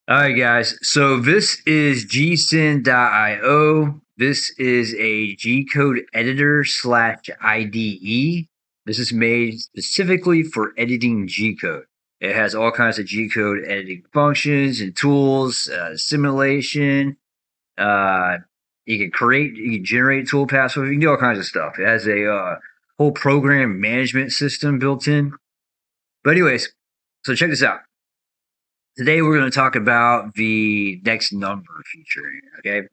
All right, guys. So this is gsyn.io. This is a G code editor slash IDE. This is made specifically for editing G code. It has all kinds of G code editing functions and tools, simulation. Uh, you can generate toolpaths. You can do all kinds of stuff. It has a whole program management system built in. But anyways, so check this out. Today we're going to talk about the next number feature. Okay,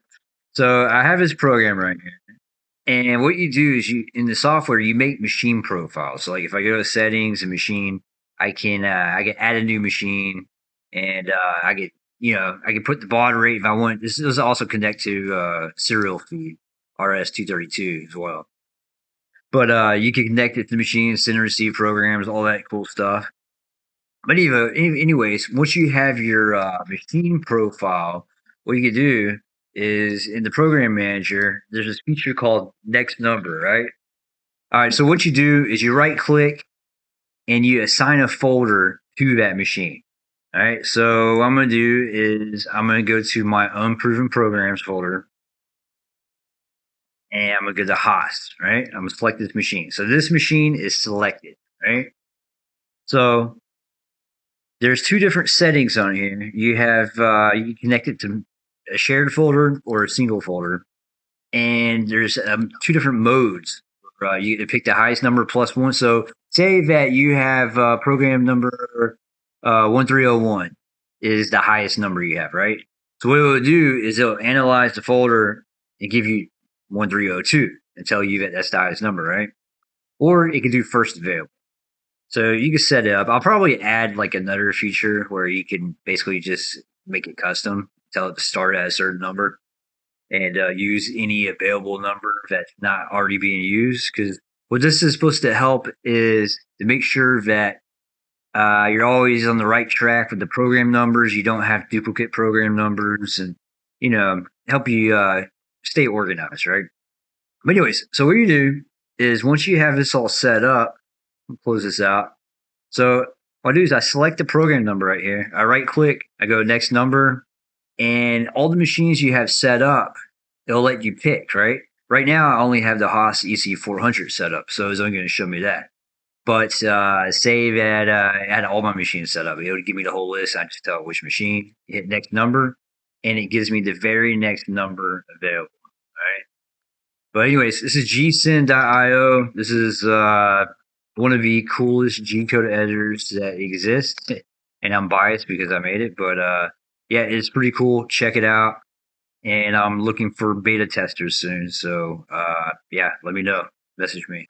so I have this program right here, and what you do is you in the software you make machine profiles. So like if I go to settings and machine, I can add a new machine, and I can put the baud rate if I want. This does also connect to serial feed RS-232 as well. But you can connect it to the machine, send and receive programs, all that cool stuff. But anyways, once you have your machine profile, what you can do is in the program manager, there's this feature called next number, right? All right, so what you do is you right click and you assign a folder to that machine. All right, so what I'm going to do is I'm going to go to my unproven programs folder and I'm going to go to host, right? I'm going to select this machine. So this machine is selected, right? So there's two different settings on here. You have you connect it to a shared folder or a single folder, and there's two different modes. You pick the highest number plus one. So say that you have program number 1301 is the highest number you have, right? So what it will do is it'll analyze the folder and give you 1302 and tell you that that's the highest number, right? Or it can do first available. So you can set it up. I'll probably add like another feature where you can basically just make it custom, tell it to start at a certain number, and use any available number that's not already being used. Because what this is supposed to help is to make sure that you're always on the right track with the program numbers. You don't have duplicate program numbers, and help you stay organized, right? But anyways, so what you do is once you have this all set up, close this out. So what I do is I select the program number right here. I right click, I go next number, and all the machines you have set up, it'll let you pick, right? Right now, I only have the Haas EC400 set up, so it's only going to show me that. But say that I had all my machines set up, it would give me the whole list. I just tell which machine, hit next number, and it gives me the very next number available. All right. But anyways, this is gsyn.io. This is one of the coolest G code editors that exist, and I'm biased because I made it. But yeah, it's pretty cool. Check it out, and I'm looking for beta testers soon. So yeah, let me know. Message me.